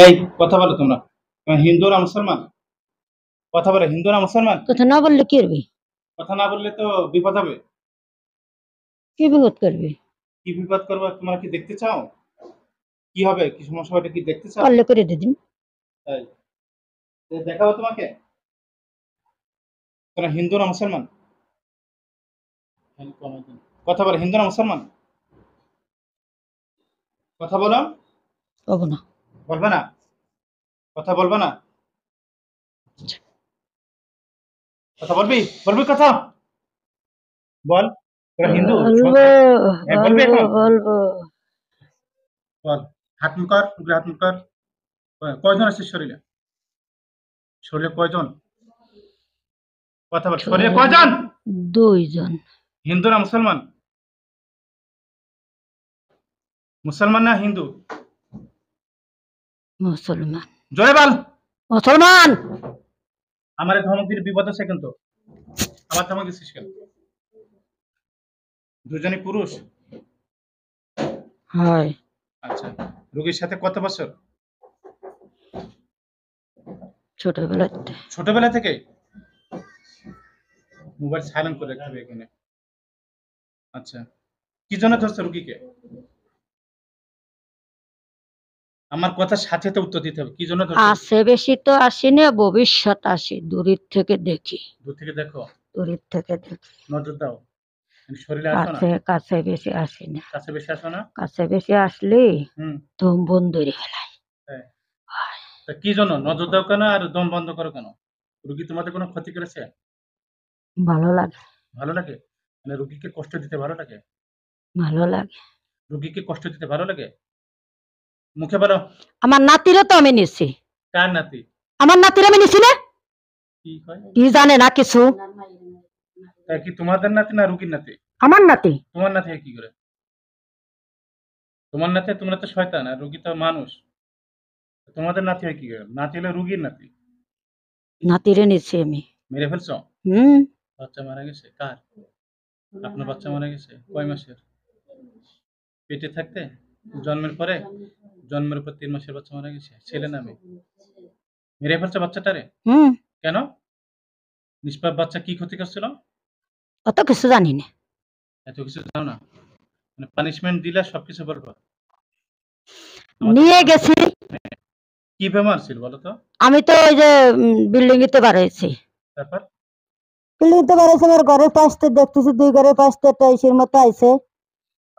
এই কথা বলো তোমরা। তোমরা হিন্দু না মুসলমান? কথা বলো, হিন্দু না মুসলমান? কথা না বললে কি করবি? কথা না বললে তো বিপদ হবে। কি বিপদ করবি? কি বিপদ করবো তোমরা কি দেখতে চাও? কি হবে, কি সমস্যা হবে কি দেখতে চাও? করলে করে দিদিন। তাই দেখাবো তোমাকে। তোমরা হিন্দু না মুসলমান? কথা বলো, হিন্দু না মুসলমান? কথা বলো। কব না। বলবে না? কথা বলবে না? কথা বলবি? বলবি কথা? বল। তোরা হিন্দু? বলবো হ্যাঁ বলবি বলবো এখন? বলবো। বল। হাত মুখ কর, উপরে হাত মুখ কর। কয়জন আছিস শরীরে? শরীরে কয়জন? কথা বল, শরীরে কয়জন? 2 জন। হিন্দু না মুসলমান? মুসলমান না হিন্দু? মুসলমান। জয় বল। মুসলমান। আমার ধমক দিলে বিপদ আছে কিন্তু। আমার ধমক দিচ্ছিস কেন? দুজনই পুরুষ? হয়। আচ্ছা। রোগীর সাথে কত বছর? ছোটবেলাতে। ছোটবেলা থেকে? মোবাইল সাইলেন্ট করে রাখতে হবে এখানে। আচ্ছা। কি জন্য ধরছো রুগীকে? আমার কথার সাথে সাথে উত্তর দিতে হবে। কি জন্য ধরছো? আসে বেশি তো আসি না, ভবিষ্যৎ আসি। দূরের থেকে দেখি। দূর থেকে দেখো? দূরের থেকে দেখি। নজর দাও। শরীরে আসো না? কাছে কাছে বেশি আসি না। কাছে বেশি আসো না? কাছে বেশি আসলে হুম। দম বন্ধ ধরে ফেলাই। হ্যাঁ। তা কি জন্য নজর দাও কেন আর দম বন্ধ করো কেন? রুগী তোমাদের কোনো ক্ষতি করেছে? ভালো লাগে। ভালো লাগে? মানে রুগীকে কষ্ট দিতে ভালো লাগে? ভালো লাগে। রুগীকে কষ্ট দিতে ভালো লাগে? মুখে বলো। আমার নাতিরও তো আমি নিছি। কার নাতি? আমার নাতির আমি নিছি না। কি কয়? কি জানে না কিছু। তা কি তোমাদের নাতি না রুগীর নাতি? আমার নাতি। তোমার নাতি হয় কি করে? তোমার নাতি, তোমরা তো শয়তান আর রুগী তো মানুষ। তোমাদের নাতি হয় কি করে? নাতি হলো রুগীর নাতি। নাতিরে নিছি আমি। মেরে ফেলছো? হুম। বাচ্চা মারা গেছে? কার? আপনার বাচ্চা মারা গেছে? কয় মাসের? পেটে থাকতে? জন্মের পরে? জন্মের পর 3 মাসের বাচ্চা মারা গেছে? ছেলে না মেয়ে? মেরে ফেলছো বাচ্চাটারে? হুম। কেন? নিষ্পাপ বাচ্চা কি ক্ষতি করছিল? অত কিছু জানি না। এত কিছু জানো না? মানে পানিশমেন্ট দিলে সবকিছু বলবো? নিয়ে গেছি। কি বেমার ছিল বলো তো? আমি তো ওই যে বিল্ডিং এতে বাড়াইছি। তারপর? বিল্ডিং তে বাড়াইছি, আমার ঘরের পাশে দেখতেছি 2 ঘরের পাশে টাইসের মতো আইছে।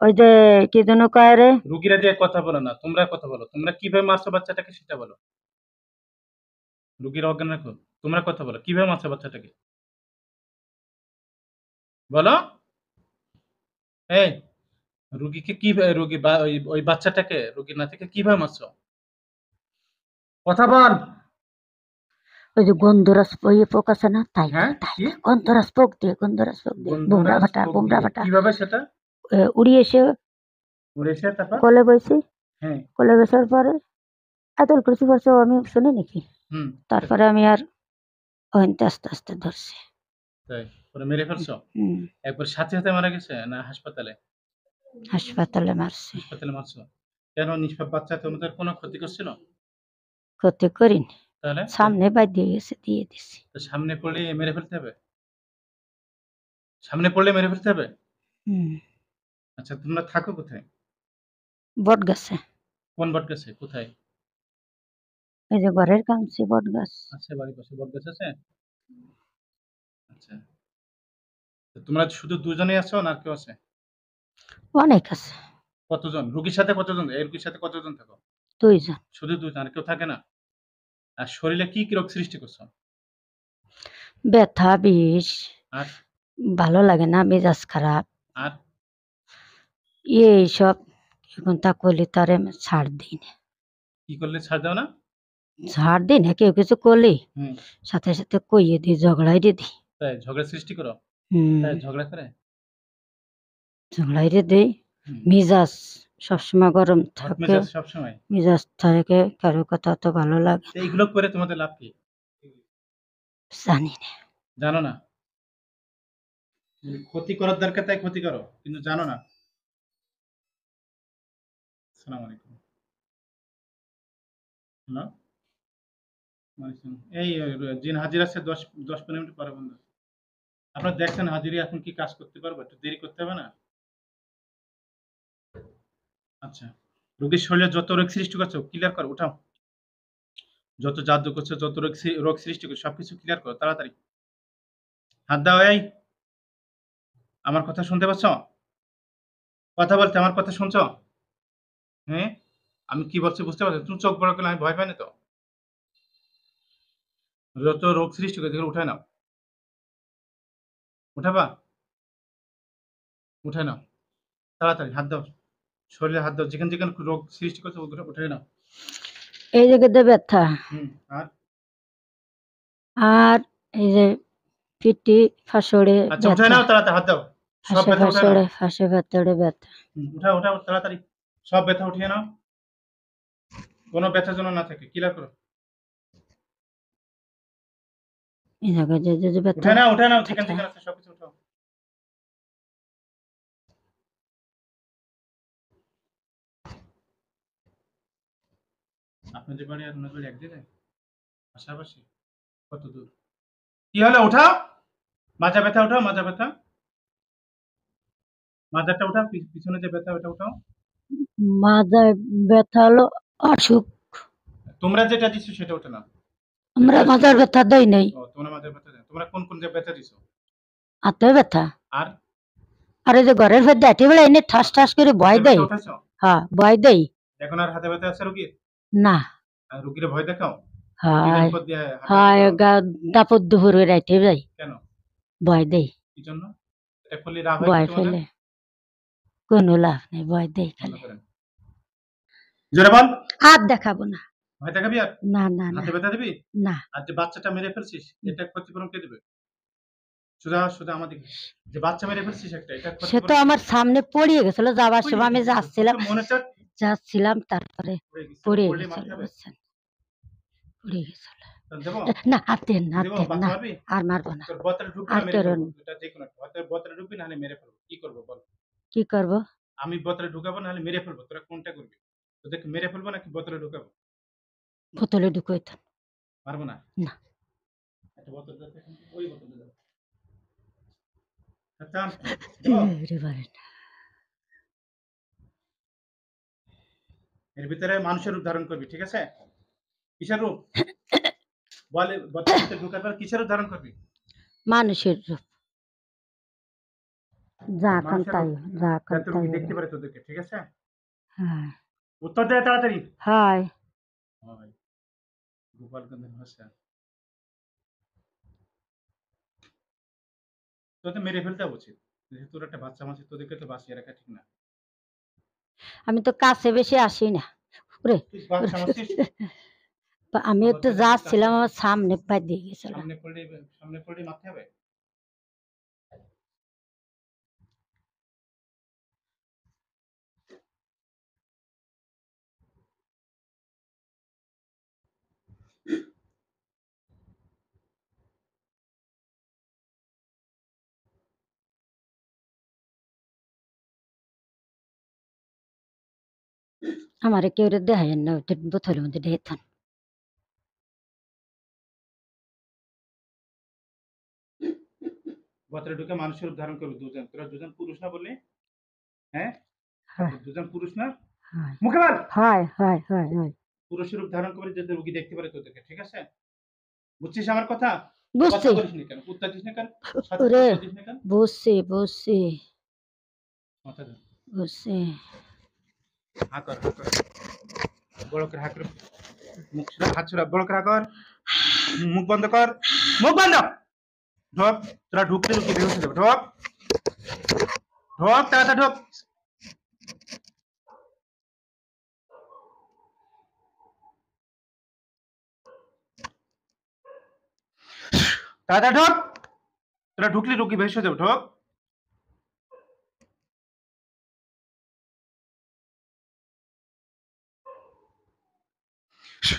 ওই যে কি যেন কয় রে। রুগীরা দিয়ে কথা বলো না, তোমরা কথা বলো। তোমরা কিভাবে মারছো বাচ্চাটাকে সেটা বলো। রুগীর অজ্ঞান রাখো। তোমরা কথা বলো, কিভাবে মারছো বাচ্চাটাকে বলো। এই রুগীকে কিভাবে, রুগী বা ওই ওই বাচ্চাটাকে, রুগীর নাতিকে কিভাবে মারছো? কথা বল। ওই যে গন্ধরাজ পোক আছে না, তাই হ্যাঁ তাই কি? গন্ধরাজ পোক দিয়ে বুমরা গন্ধরাজ ভাটা পোক বুমরা দিয়ে ভাটা কিভাবে সেটা? উড়ি এসে উড়ে এসে তারপর? কোলে বইছি। হ্যাঁ। কোলে বসার পরে আদল করছি পড়ছে, আমি শুনি নাকি। হুম। তারপরে আমি আর ওইতে আস্তে আস্তে ধরছি। তাই পরে মেরে ফেলছো? হুম। একবার সাথে সাথে মারা গেছে না হাসপাতালে? হাসপাতালে মারছি। হাসপাতালে মারছো? কেন, নিষ্পাপ বাচ্চা তোমাদের কোনো ক্ষতি করছিল? ক্ষতি করিনি। তাহলে সামনে বাদ দিয়ে গেছে, দিয়ে দিছি। তো সামনে পড়লে মেরে ফেলতে হবে? সামনে পড়লে মেরে ফেলতে হবে? হুম। আচ্ছা, তোমরা থাকো কোথায়? বট গাছে। কোন বটগাছে? কোথায়? এই যে ঘরের কাছে বট গাছ। আছে বাড়ির পাশে বটগাছ আছে? আচ্ছা। তো তোমরা শুধু দুজনেই আছো না আর কেউ আছে? অনেক আছে। কতজন? রুগীর সাথে কতজন? এই রুগীর সাথে কতজন থাকো? 2 জন। শুধু 2 জন, আর কেউ থাকে না? আর শরীরে কি কি রোগ সৃষ্টি করছো? ব্যথা বিষ। আর? ভালো লাগে না, মেজাজ খারাপ। আর? এইসব এখন তা করলে তারে ছাড় দিই না। কি করলে ছাড় দাও না? ছাড় দিই না, কেউ কিছু করলে হুম। সাথে সাথে কইয়ে দিই, ঝগড়াই দিই। তাই ঝগড়া সৃষ্টি করো? হুম। তাই ঝগড়া করে? ঝগড়াই দিই। হুম। মিজাজ সবসময় গরম হট থাকে। মেজাজ সবসময়? মিজাজ থাকে, কারো কথা তো ভালো লাগে তো না। এইগুলো করে তোমাদের লাভ কি? জানি না। জানো না? ক্ষতি করার দরকার তাই ক্ষতি করো, কিন্তু জানো না। আসসালামু আলাইকুম। হ্যালো, এই জিন হাজির আছে 10-15 মিনিট পরে বন্ধ। আপনারা দেখছেন হাজিরি এখন কি কাজ করতে পারবো? একটু দেরি করতে হবে না? আচ্ছা। রোগীর শরীরে যত রোগ সৃষ্টি করছো ক্লিয়ার করো, উঠাও। যত জাদু করছো, যত রোগ সৃষ্টি করছো সবকিছু ক্লিয়ার করো তাড়াতাড়ি। হাত দাও এই। আমার কথা শুনতে পাচ্ছ? কথা বলতে আমার কথা শুনছো? হ্যাঁ? আমি কি বলছি বুঝতে পারছো? তুমি চোখ বড় করলে আমি ভয় পাই না তো? যত রোগ সৃষ্টি করছো এগুলো উঠায় নাও। উঠাবা? উঠায় নাও। তাড়াতাড়ি হাত দাও। শরীরে হাত দাও। যেখানে, যেখানে রোগ সৃষ্টি করছো ওগুলো উঠায় নাও। এই জায়গাতে ব্যথা, আর? আর এই যে পিঠে ফাঁসড়ে আচ্ছা উঠায় ব্যথা, নাও তাড়াতাড়ি হাত দাও। সব হাসে ব্যথা উঠায় নাও। ফাঁসড়ে ফাঁসে ভেতরে ব্যথা। উঠাও, উঠাও তাড়াতাড়ি। সব ব্যথা উঠিয়ে নাও। কোনো ব্যথা যেন না থাকে। ক্লিয়ার করো। এই জায়গায় যে ব্যথা, উঠায় নাও, উঠায় নাও। যেখানে, ব্যথা। যেখানে আছে সবকিছু উঠাও। আপনাদের বাড়ি আর ওনার বাড়ি এক জায়গায়? পাশাপাশি? কত দূর? কি হলো? উঠাও। মাজা ব্যথা উঠাও, মাজা ব্যথা। মাজাটা উঠাও, পিছনে যে ব্যথা ওটা উঠাও। মাথায় ব্যথা হলো অসুখ। তোমরা যেটা দিছো সেটা ওঠে না। আমরা মাথার ব্যথা দেই নাই, ও তোমরা মাজার ব্যথা দেয়। তোমরা কোন, কোন যে ব্যথা দিছো? হাতে ব্যথা। আর? আর এই যে ঘরের ভেতরে হাঁটি বেলা এনে ঠাস ঠাস করে ভয় হাতে দেয়। ব্যথা উঠাইছো? হ্যাঁ, ভয় দেয়। এখন আর হাতে ব্যথা আছে রোগীর? না, আর রোগীরে ভয় দেখাও? টিনের হায় উপর দিয়ে হাঁটাহাঁটি হায় করো? দাপট দুপুরে রাইতে যাই, কেন? ভয় দেয়, কি জন্য? এটা করলে রাগ হয় কি ভয় তোমাদের? ফেলে। কোনো লাভ নেই, ভয় দেয় ভালো খালি। করেন। জোরে বল। আর দেখাবো না। ভয় দেখাবি আর? না না না হাতে ব্যথা দিবি? না। আর যে বাচ্চাটা মেরে ফেলছিস এটা ক্ষতিপূরণ কে দিবে? সোজা সোজা আমাদের যে বাচ্চা মেরে ফেলছিস একটা এটা সে তো ক্ষতিপূরণ কে আমার দিবে? সামনে পড়িয়ে গেছিল যাবার পড়ে সময়, আমি গেছিল যাচ্ছিলাম তো মনে চাট যাচ্ছিলাম তারপরে পড়ে গেছিল পড়িয়ে পড়লে গেছিল, মারতে হবে। বুঝছেন, পড়িয়ে গেছিল। দেবো? না হাত দেন না, হাত দেবো? দেন বাচ্চা না, মারবি? আর মারবো না। তোর বোতলে ঢুকবে আর না মেরে কেরণ ফেলবো। এটা যেকোনো একটা। হয়তো বোতলে ঢুকবি নাহলে মেরে ফেলবো। কি করবো বল? কি করব? আমি বোতলে ঢুকাবো নাহলে মেরে ফেলবো। তোরা কোনটা করবি? তোদেরকে মেরে ফেলবো নাকি বোতলে ঢুকাবো? বোতলে ঢুকোই থান। পারবো না। না। একটা বোতল দাও তো এখান থেকে। ওই বোতলটা দাও। আচ্ছা দেবো? রে বারে না। এর ভিতরে মানুষের রূপ ধারণ করবি, ঠিক আছে? কিসের রূপ? বলে বোতলের ভিতরে ঢুকার পর কিসের রূপ ধারণ করবি? মানুষের রূপ। যা কান মানুষের তাই, রূপ। যা কান যাতে তাই রোগী হবে। দেখতে পারে তোদেরকে, ঠিক আছে? হ্যাঁ উত্তর দে তাড়াতাড়ি। হায়। হয়। গোপালগঞ্জের ভাষা। তোদের মেরে ফেলতে উচিত। যেহেতু তোর একটা বাচ্চা মাছি তোদেরকে তো বাঁচিয়ে রাখা ঠিক না। আমি তো কাছে বেশি আসি না। ওরে, তুই বাচ্চা মাছিস? আমি আবার একটু তোদেরকে কাছে যাচ্ছিলাম, আমার সামনে পাই দিয়ে গেছিল। সামনে পড়লেই মারতে হবে? আমার কেউ দেখায় না, বোতলের মধ্যে ঢেকে থান। বোতলে ঢুকে মানুষের রূপ ধারণ করবি দুজন। তোরা দুজন পুরুষ না বললি? হ্যাঁ? হ্যাঁ দুজন পুরুষ না? হয় মুখে বল। হয় হয় হয় হয়। পুরুষের রূপ ধারণ করে যাতে রোগী দেখতে পারে তোদেরকে, ঠিক আছে? বুঝছিস আমার কথা? কথা বুঝছি। বলিস না কেন? উত্তর দিস না কেন? সঠিক ওরে, উত্তর দিস না কেন? বুঝছি বুঝছি মাথা ধর। বুঝছি। হা কর, হা কর। বড় করে হা কর। মুখ ছুড়া, হাত ছুড়া, বড় করে হা কর। মুখ বন্ধ কর। মুখ বন্ধ। ঢোক। তোরা ঢুকতে ঢুকতে বের হয়ে যাবে। ঢোক। ঢোক তাড়াতাড়ি ঢোক। তাড়াতাড়ি ঢোক। তোরা ঢুকলে রোগী বের হয়ে যাবে। ঢোক।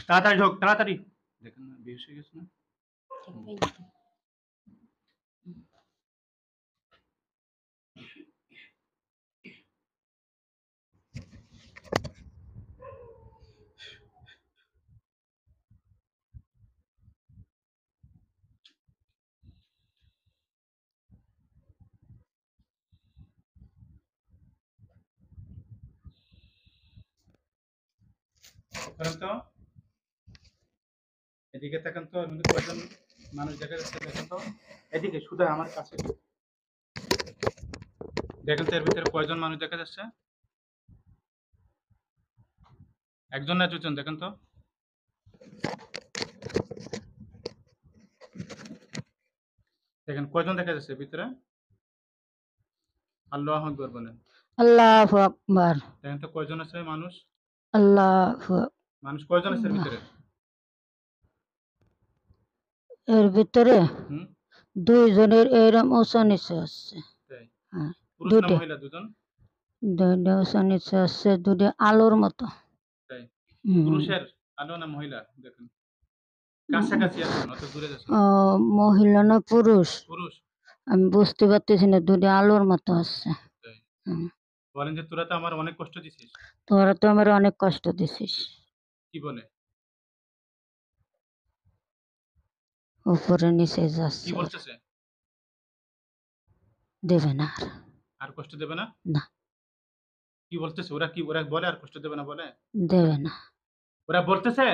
তাড়াতাড়ি ঢোক, তাড়াতাড়ি। দেখেন না বের হয়ে গেছে না? করেন তো, এদিকে তাকান তো, এর মধ্যে কয়জন মানুষ দেখা যাচ্ছে দেখেন তো, এদিকে শুধু আমার কাছে দেখেন তো, এর ভিতরে কয়জন মানুষ দেখা যাচ্ছে? একজন না দুজন দেখেন তো। দেখেন কয়জন দেখা যাচ্ছে ভিতরে? আল্লাহু আকবার বলেন। আল্লাহু আকবার। দেখেন তো কয়জন আছে মানুষ? আল্লাহু মানুষ কয়জন আছে এর ভিতরে? এর ভিতরে হুম, 2 জনের এরম উঁচা নিচে আছে। তাই। হ্যাঁ, পুরুষ না 2টে। মহিলা দুজন? 2টা উঁচা নিচে আছে, 2টে আলোর মতো। তাই। হুম। পুরুষের আলো না মহিলা? দেখেন। কাছাকাছি আসুন, অত দূরে যাচ্ছেন। মহিলা না পুরুষ পুরুষ? আমি বুঝতে পারতেছি না, 2টে আলোর মতো আছে। তাই। হুম। বলেন যে তোরা তো আমার অনেক কষ্ট দিছিস। তোরা তো আমার অনেক কষ্ট দিছিস। কি বলে? উপরে নিচে কি যাচ্ছে, বলতেছে? দেবে না আর। আর কষ্ট দেবে না? না, কি বলতেছে? ওরা কি ওরা বলে আর কষ্ট দেবে না বলে? দেবে না। ওরা বলতেছে